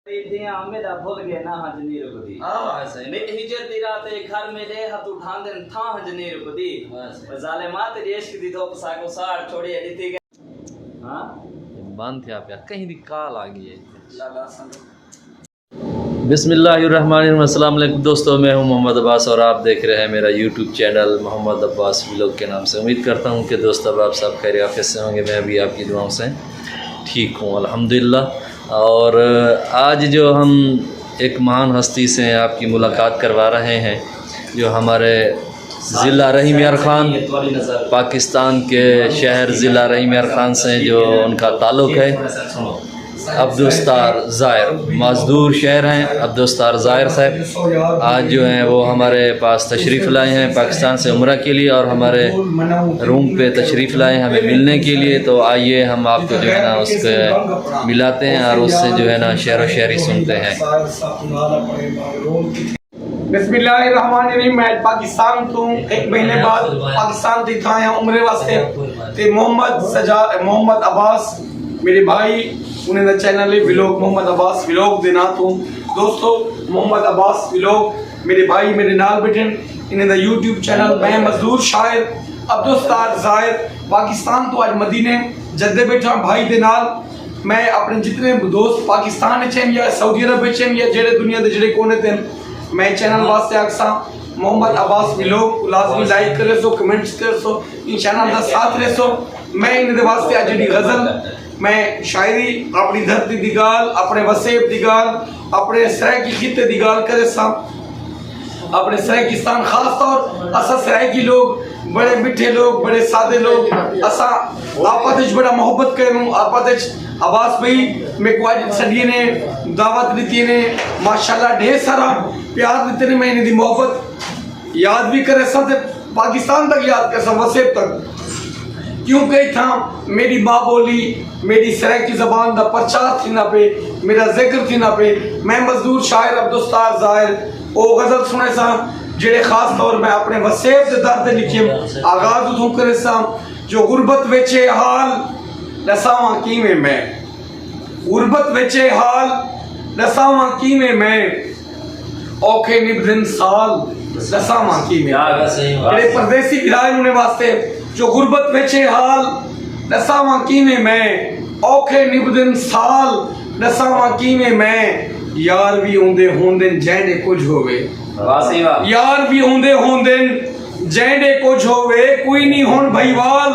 भूल गए ना हजनी रुकदी मिट हिजर दी रात घर में दे हाथ उठान दे था हजनी रुकदी जालिमात इश्क दी धोप साको साड़ छोड़ी एडी हां बंद थे आप यार कहीं दी कॉल आ गई है लगा बिस्मिल्लाहिर्रहमानिर्रहीम। अस्सलाम वालेकुम दोस्तों, मैं हूं मोहम्मद अब्बास और आप देख रहे हैं मेरा YouTube channel Mohammad Abbas vlog के नाम से। उम्मीद करता हूं कि दोस्त अब आप सब खैरियत से होंगे। मैं भी आपकी दुआओं से ठीक हूं अल्हम्दुलिल्लाह। और आज जो हम एक महान हस्ती से आपकी मुलाकात करवा रहे हैं, जो हमारे ज़िला रहीम यार ख़ान पाकिस्तान के शहर ज़िला रहीम यार ख़ान से जो उनका ताल्लुक़ है, अब्दुस्तार ज़ाहिर मज़दूर शहर हैं अब्दुस्तार ज़ाहिर साहब आज जो हैं वो हमारे पास तशरीफ़ लाए हैं पाकिस्तान से उम्रा के लिए और हमारे रूम पे तशरीफ़ लाए हैं हमें मिलने के लिए। तो आइए हम आपको जो है ना उसके मिलाते हैं और उससे जो है ना शेर व शायरी सुनते हैं। बिस्मिल्लाहिर्रहमानिर्रहीम। मैं पाकिस्तान तो एक महीने बाद पाकिस्तान थी था यहाँ उम्रे वास्ते ते मोहम्मद अब्बास मेरे भाई उन्हें दा चैनल है व्लॉग मोहम्मद अब्बास व्लॉग देना। तो दोस्तों मोहम्मद अब्बास व्लॉग मेरे भाई मेरे नाल बैठन इन्हें दा यूट्यूब चैनल। मैं मजदूर शायर अब्दुस्तार ज़ाहिर पाकिस्तान तो आज मदीने जद्दे बैठा भाई दे नाल। मैं अपने जितने दोस्त पाकिस्तान च या सऊदी अरब च या जेड़े दुनिया दे जेड़े कोने ते मैं चैनल वास्ते आखसा मोहम्मद अब्बास व्लॉग लाजमी लाइक करे सो कमेंट्स कर सो इन चैनल दा साथ रहे सो। मैं इन दे वास्ते आज जेडी गजल मैं शायरी अपनी धरती दी गाल अपने वसेब दी गाल अपने सराइकी खिते दी गाल करे सा अपने सराइकिस्तान खास तौर असा सराइकी लोग बड़े मिठे लोग बड़े सादे लोग असा आपस में बड़ा मोहब्बत करूं आपस अब्बास भाई मेरे को आज सदिये ने दावत दी ने माशाल्लाह ढेर सारा प्यार देते ने। मैं इन्हें दी मोहब्बत याद भी करे सा पाकिस्तान तक याद कर सा वसेब तक क्योंकि था मेरी माँ बोली मेरी सराइकी ज़बान दा प्रचार थी ना पे मेरा जिक्र थी ना पे। मैं मजदूर शायर अब्दुस्तार ज़ाहिर ओ गज़ल सुने सा जेड़े खास तौर मैं अपने वसेब दे दर्द लिखे आगाज उठूं करे सा जो गुरबत वेचे हाल दसावा की में मैं गुरबत वेचे हाल दसावा की में मैं औखे निबदिन साल दसावा की में जेड़े परदेसी भिराए उन्हें वास्ते जो गुरबत वेचे हाल दसावा की में मैं औखे निबदिन साल दसावा की में मैं यार भी होंदे होंदन जैंडे कुछ होवे यार भी होंदे होंदन जैंडे कुछ होवे कोई नहीं होन भईवाल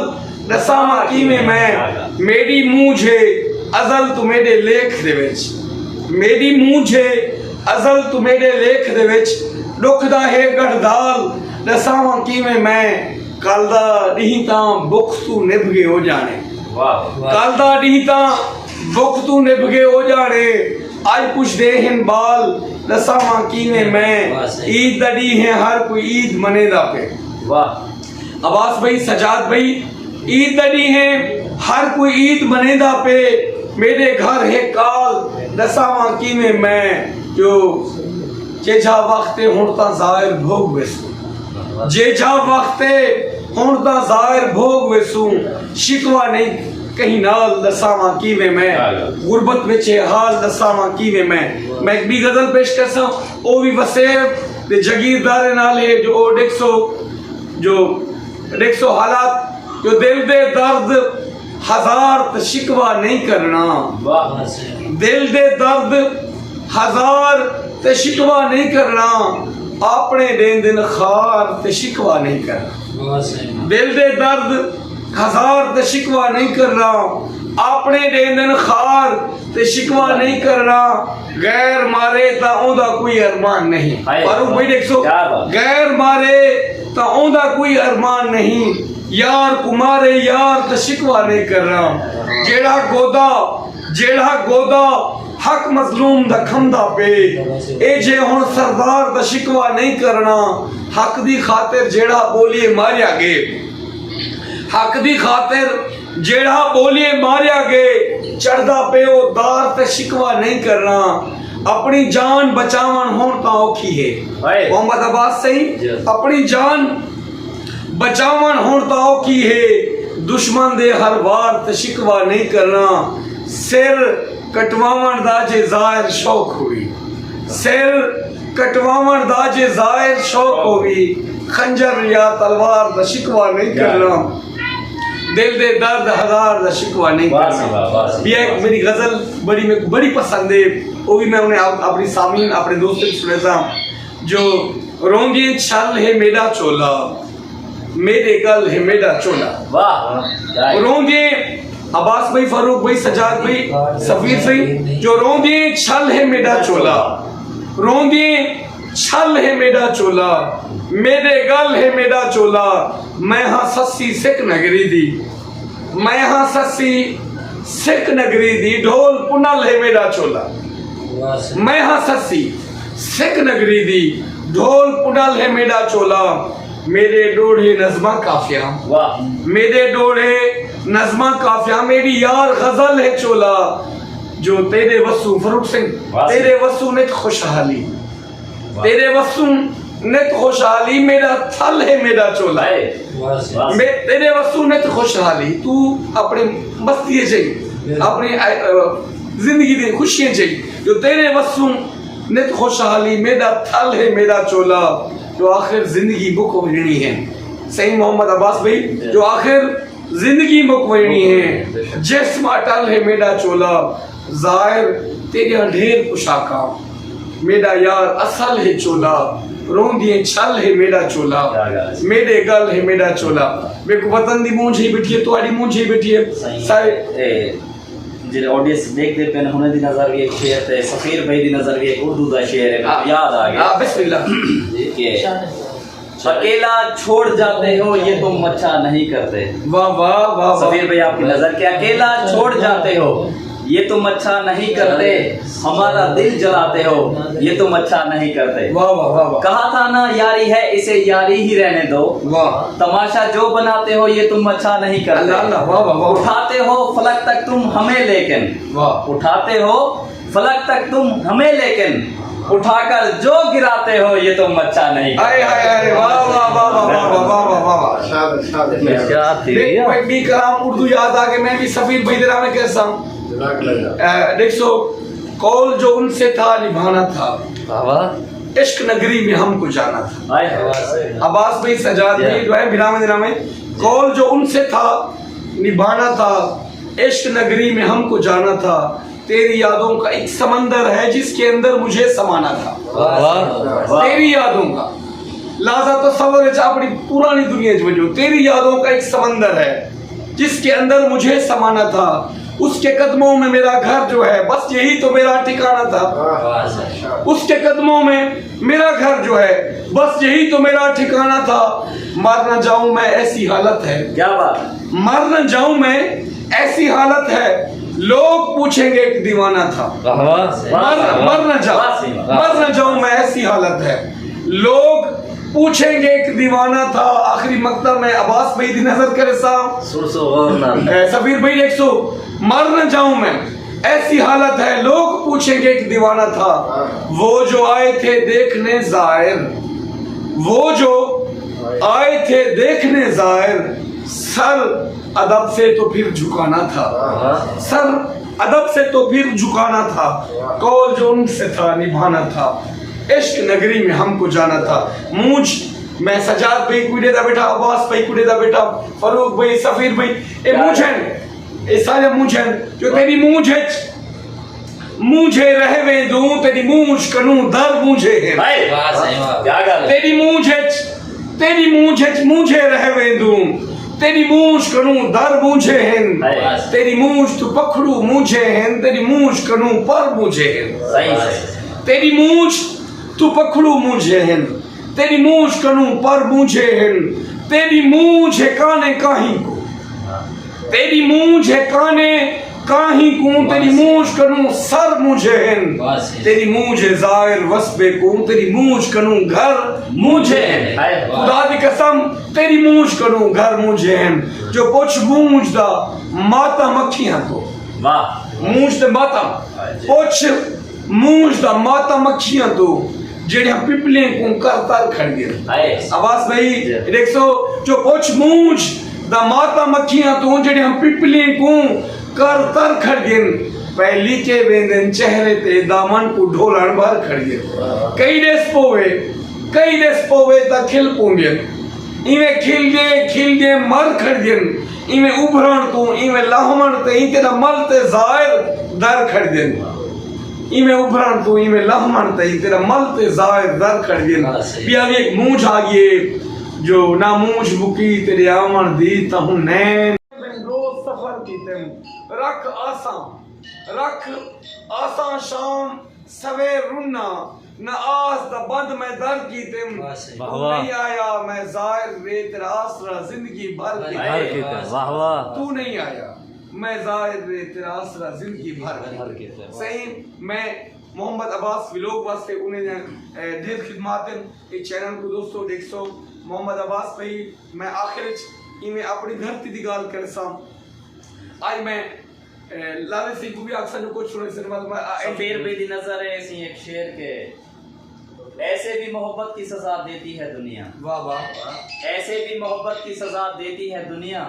दसावा की में मैं मेरी मूंझे अजल तू मेरे लेख दे विच मेरी मूंझे अजल तू मेरे लेख दे विच दुखदा है गढ़दाल दसावा की में मैं कल दा नहीं ता बुख तू निभ गए हो जाने कल दा नहीं ता बुख तू निभ गए हो जाने आज कुछ दे हिन बाल दसावा की में मैं ईद दड़ी है हर कोई ईद मने दा पे। वाह अब्बास भाई सजाद भाई ईद दड़ी है हर कोई ईद मने दा पे मेरे घर है काल दसावा की में मैं जो जेजा वक्ते हुणता ज़ाहिर भोग वेसू जेजा वक्ते हुणता ज़ाहिर भोग वेसू शिकवा नहीं कहीं नाल दसावा की में मैं गुरबत विचे हाल दसावा की में मैं एक भी गजल पेश कर सा ओ भी वसेब ते जगीरदार नाल है जो ओ डेक्सो हालात जो दिल दे दर्द हजार ते शिकवा नहीं करना दिल दे दर्द हजार ते शिकवा नहीं करना अपने दिन खार ते शिकवा नहीं करना दिल दे दर्द हजार ते शिकवा नहीं करना अपने दिन खार ते शिकवा नहीं करना गैर मारे ता ओंदा कोई अरमान नहीं पर भाई देखो गैर मारे ता ओंदा कोई अरमान नहीं यार कुमारे यार ते शिकवा नहीं करना जेड़ा गोदा हक मजलूम दा खंदा पे ए जे हुन सरदार दा शिकवा नहीं करना हक दी खातिर जेड़ा बोलिए मारिया गे हक दी खातिर जेड़ा बोलिए मारिया गे चढ़दा पे ओ दार ते शिकवा नहीं करना अपनी जान बचावन होन ता औखी है। मोहम्मद अब्बास सही अपनी जान बचावन होन ता औखी है दुश्मन दे हर वार ते शिकवा नहीं करना सिर کٹواون داجے ظاہر شوق ہوئی سر کٹواون داجے ظاہر شوق ہوئی خنجر یا تلوار دا شکوا نہیں کرنا دل دے درد ہزار دا شکوا نہیں کرنا. یہ ایک میری غزل بڑی پسند ہے, وہ بھی میں انہیں اپنی سامعین اپنے دوستوں کی سناتا ہوں. جو رونگے چھل ہے میرا چولا میرے گل ہے میرا چولا. رونگے عباس بھائی, فاروق بھائی, سجاد بھائی, سفیر بھائی, جو رونگے چھل ہے میرا چولا رونگے چھل ہے میرا چولا میرے گل ہے میرا چولا. میں ہاں سسی سکھ نگری دی میں ہاں سسی سکھ نگری دی ڈھول پنل ہے میرا چولا. میں ہاں سسی سکھ نگری دی ڈھول پنل ہے میرا چولا. میرے ڈوڑے نظمہ کافیہ میرے ڈوڑے نظمہ کافیہ میری یار غزل ہے چولا. جو تیرے وسو فروخ سنگھ تیرے وسو نت خوشحالی تیرے وسو نت خوشحالی میرا تھل ہے میرا چولا. تیرے وسو نت خوشحالی تو اپنے مستی چاہیے اپنی زندگی دی خوشیاں چاہیے. جو تیرے وسو نت خوشحالی میرا تھل ہے میرا چولا. جو آخر زندگی بک وینی ہے صحیح محمد عباس بھائی جو آخر زندگی بک وینی ہے جسم اٹل ہے میرا چولا. ظاہر تیرے ڈھیر پوشاکا میرا یار اصل ہے چولا. روندیے چھل ہے میرا چولا میرے گل ہے میرا چولا. میرے کو وطن دی مونجھ ہی بیٹھی ہے تواڈی مونجھ ہی بیٹھی ہے. سارے جڑے آڈینس دیکھتے پے نے ہن دی نظر بھی ایک شعر تے سفیر بھائی دی نظر بھی ایک اردو دا شعر ہے یاد آ گیا. بسم اللہ. کہ اکیلا چھوڑ جاتے ہو یہ تم اچھا نہیں کرتے. واہ واہ واہ. سفیر بھائی آپ کی نظر کہ اکیلا چھوڑ جاتے ہو یہ تم اچھا نہیں کرتے ہمارا دل جلاتے ہو یہ تم اچھا نہیں کرتے. واہ واہ واہ. کہا تھا نا یاری ہے اسے یاری ہی رہنے دو. واہ. تماشا جو بناتے ہو یہ تم اچھا نہیں کرتے. اللہ اللہ. واہ واہ واہ. اٹھاتے ہو فلک تک تم ہمیں لیکن واہ. اٹھاتے ہو فلک تک تم ہمیں لیکن اٹھا کر جو گراتے ہو یہ تم اچھا نہیں آئے آئے آئے. واہ واہ واہ واہ واہ واہ واہ. کیا تھی بھی کلام اردو یاد آ گئے. میں بھی سفیر بھائی درا میں کہتا ہوں دیکھ سو قول جو ان سے تھا نبھانا تھا عشق نگری میں ہم کو جانا تھا. عباس بھائی سجاد بھائی جو ہے بنا میں قول جو ان سے تھا نبھانا تھا عشق نگری میں ہم کو جانا تھا. تیری یادوں کا ایک سمندر ہے جس کے اندر مجھے سمانا تھا. تیری یادوں کا لازا تصور ہے اپنی پرانی دنیا جو تیری یادوں کا ایک سمندر ہے جس کے اندر مجھے سمانا تھا. اس کے قدموں میں میرا گھر جو ہے بس یہی تو میرا ٹھکانہ تھا. اس کے قدموں میں میرا گھر جو ہے بس یہی تو میرا ٹھکانہ تھا. مر نہ جاؤں میں ایسی حالت ہے. کیا بات. مر نہ جاؤں میں ایسی حالت ہے لوگ پوچھیں گے ایک دیوانہ تھا. مر نہ جاؤں میں ایسی حالت ہے لوگ پوچھیں گے ایک دیوانہ تھا. آخری مقطع میں عباس بھائی دی نظر کرے صاحب سفیر بھائی ایک سو. مر نہ جاؤں میں ایسی حالت ہے لوگ پوچھیں گے ایک دیوانہ تھا. وہ جو آئے تھے دیکھنے زائر وہ جو آئے تھے دیکھنے زائر سر ادب سے تو پھر جھکانا تھا. سر ادب سے تو پھر جھکانا تھا. قول جو ان سے تھا نبھانا تھا عشق نگری میں ہم کو جانا تھا. مونجھ میں سجاد بھائی کوڑے دا بیٹا عباس بھائی کوڑے دا بیٹا فاروق بھائی سفیر بھائی اے مونجھن اے سارے مونجھن جو تیری مونجھ مونجھے رہوے دوں تیری مونجھ کنوں در مونجھے ہیں. تیری مونجھ مونجھے رہوے دوں تیری مونجھ کنوں در مونجھے ہیں. تیری مونجھ تو پکھڑو مونجھے ہیں تیری مونجھ کنوں پر مونجھے ہیں. تیری مونجھ تو پکھڑو مونجھے ہیں تیری مونجھ کنوں پر مونجھے ہیں. تیری مونجھ ہے کانے کاہیں کو تیری مونجھ ہے کانے کاہیں کو تیری مونجھ کنوں سر مونجھے ہیں. تیری مونجھ ہے ظاہر وسبے کو تیری مونجھ کنوں گھر مونجھے ہیں. خدا دی قسم تیری مونجھ کنوں گھر مونجھے ہیں. جو پوچھ مونجھ دا ماتا مکھیاں کو مونجھ دا ماتا پوچھ مونجھ دا ماتا مکھیاں تو جڑے ہم پپلیں کو کرتر کھڑ گئے. آواز بھائی دیکھ سو جو پوچھ مونجھ دا ماتا مکھیاں تو جڑے ہم پپلیں کو کرتر کھڑ گئے. पहली के वेंदन चेहरे ते दामन को ढोलण भर खड़िए कई डेस पोवे ता खिल पोंदियन इवे खिल दे मर खड़ियन इवे उभरण तू इवे लहमण ते इते मल ते जाहिर दर खड़ियन इवे उभरण तू इवे लहमण ते इते मल ते जाहिर दर खड़ियन बिया एक मूंछ आ गई जो ना मूंछ बुकी तेरे आमण दी तहु नैन रोज सफर कीते रख आसा शाम सवेर रुना न आस द बंद में दर की तिम नहीं आया मैं जाहिर वे तेरा आसरा जिंदगी भर की वाह वाह तू नहीं आया मैं जाहिर वे तेरा आसरा जिंदगी भर की सही मैं मोहम्मद अब्बास व्लॉग वास्ते उन्हें ढेर खिदमात इस चैनल को दोस्तों देखो मोहम्मद अब्बास भाई मैं आखिर इमें अपनी धरती दी गाल कर साम आज मैं लाले सिंह को भी अक्सर कुछ सुने सिनेमा में शेर बेदी नजर है ऐसी एक शेर के ऐसे भी मोहब्बत की सजा देती है दुनिया वाह वाह ऐसे भी मोहब्बत की सजा देती है दुनिया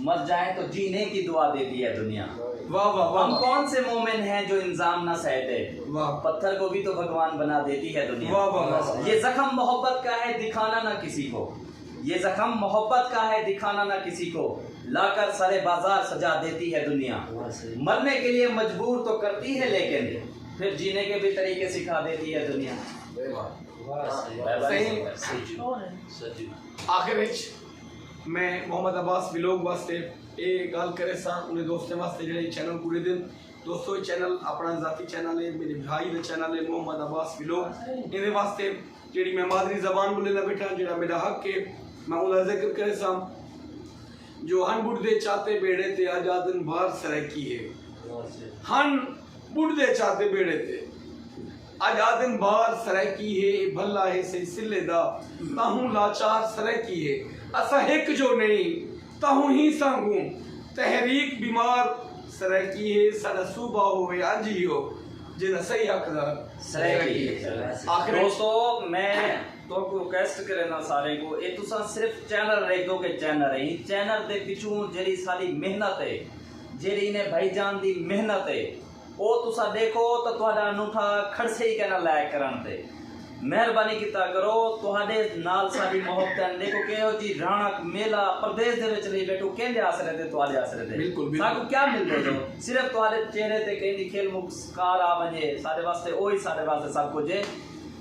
मर जाए तो जीने की दुआ देती है दुनिया वाह वाह हम कौन से मोमिन हैं जो इंजाम ना सहते वाह पत्थर को भी तो भगवान बना देती है दुनिया वाह वाह वाह ये जख्म मोहब्बत का है दिखाना ना किसी को ये जख्म मोहब्बत का है दिखाना ना किसी को लाकर सारे बाजार सजा देती है दुनिया मरने के लिए मजबूर तो करती है लेकिन फिर जीने के भी तरीके सिखा देती है दुनिया आखिर मैं मोहम्मद अब्बास व्लॉग वास्ते ये गाल करे सा उन्हें दोस्तों वास्ते जेडे चैनल पूरे दिन दोस्तों चैनल अपना जाती चैनल है मेरे भाई का चैनल है मोहम्मद अब्बास व्लॉग इहदे वास्ते जेडी मैं मादरी जबान बोलना बैठा जेड़ा मेरा हक है मैं उनका जिक्र करे सा जो हन बुढ़दे चाहते बेड़े ते आजादन बार सरकी है हन बुढ़दे चाहते बेड़े ते आजादन बार सरकी है भला है सिलसिले दा ताहू लाचार सरकी है असा एक जो नहीं ताहू ही सांगू तहरीक बीमार सरकी है सारा सूबा होवे आजी हो जिन सही हकदार सरकी आखिर दोस्तों मैं तो को रिक्वेस्ट करे ना सारे को ये तुसा सिर्फ चैनल रख दो के चैनल है चैनल दे पिछू जेडी सारी मेहनत है जेडी ने भाईजान दी मेहनत है ओ तुसा देखो तो ਤੁਹਾਡਾ अनूठा खड़से ही कहना लायक करन ते मेहरबानी कीता करो ਤੁਹਾਡੇ नाल साडी मोहब्बत देखो केहो जी राणक मेला प्रदेश दे विच रही बैठो केंदे आसरे ते ਤੁਹਾਡੇ आसरे ते बिल्कुल साकू क्या मिलदे जो सिर्फ ਤੁਹਾਡੇ चेहरे ते कहंदी खेल मुस्कार आ वजे साडे वास्ते ओही साडे वास्ते सब कुछ है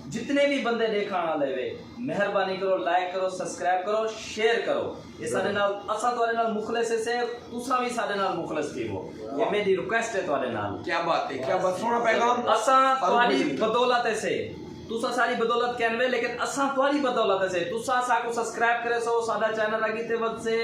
जितने भी बंदे देखने वाले वे मेहरबानी करो लाइक करो सब्सक्राइब करो शेयर करो ये सारे नाल असा तोरे नाल मुखलिस से दूसरा भी सारे नाल मुखलिस थी वो ये मेरी रिक्वेस्ट है तोरे नाल क्या बात है क्या बात सोना पैगाम असा तुम्हारी बदौलत से तुसा सारी बदौलत कहनवे लेकिन असा तुम्हारी बदौलत से तुसा साको सब्सक्राइब करे सो साडा चैनल अगीते वध से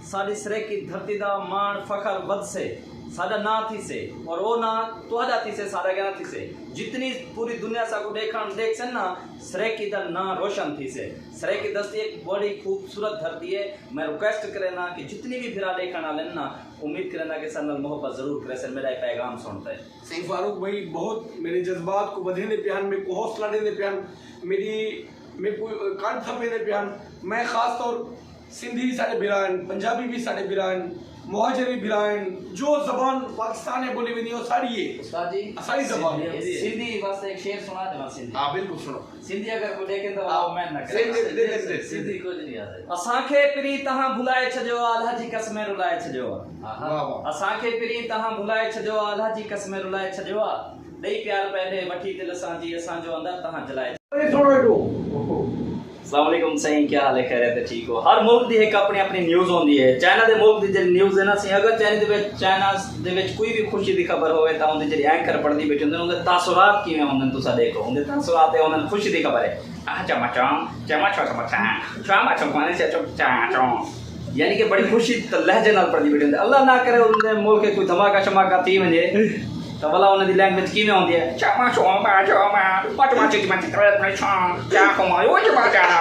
साडी सरे की धरती दा मान फखर वध से साडा ना थी से और वो ना तुहाडा थी से साडा गना थी से जितनी पूरी दुनिया सा को देखन देख सन ना सरे की दा ना रोशन थी से सरे की दस्ती एक बड़ी खूबसूरत धरती है मैं रिक्वेस्ट करे ना कि जितनी भी फिरा देखन वाले ना उम्मीद करे ना कि सनल मोहब्बत जरूर करे सर मेरा पैगाम सुनता है सही फारूक भाई बहुत मेरे जज्बात को बधेने प्यान में को हौसला देने प्यान मेरे को कान थपेने प्यान मैं खास तौर सिंधी साडे बिरान पंजाबी भी साडे बिरान मुहाजिरी बिरान जो जबान पाकिस्तान में बोली भी नहीं हो सारी है उस्ताद जी सारी जबान सिंधी वास्ते एक शेर सुना देना सिंधी हां बिल्कुल सुनो सिंधी अगर को देखे तो वो मैं ना करे दे सिंधी कुछ नहीं आता असांखे पिरी तहां भुलाए छजो आल्हा जी कसमे रुलाए छजो वाह वाह असांखे पिरी तहां भुलाए छजो आल्हा जी कसमे रुलाए छजो दई प्यार पहले वठी दिल सां जी असां जो अंदर तहां जलाए सुनो इटो अस्सलाम वालेकुम सही क्या हाल है खैरियत है ठीक हो हर मुल्क दी एक अपनी अपनी न्यूज़ होंदी है चाइना दे मुल्क दी जे न्यूज़ है ना सी अगर चाइना दे विच कोई भी खुशी दी खबर होवे ता उंदी जेडी एंकर पढ़दी बैठे हुंदे उंदे तासुरात किवें हुंदे तुसा देखो उंदे तासुरात है उंदे खुशी दी खबर है चमा चमा यानी कि बड़ी खुशी लहजे नाल पढ़दी बैठे हुंदे अल्लाह ना करे उंदे मुल्क कोई धमाका शमाका थी वने तो वाला उन्हें दी लैंग्वेज की में होती है चमा चमा चमा पट माचे की मत करे अपने छा क्या कमायो चमा जाना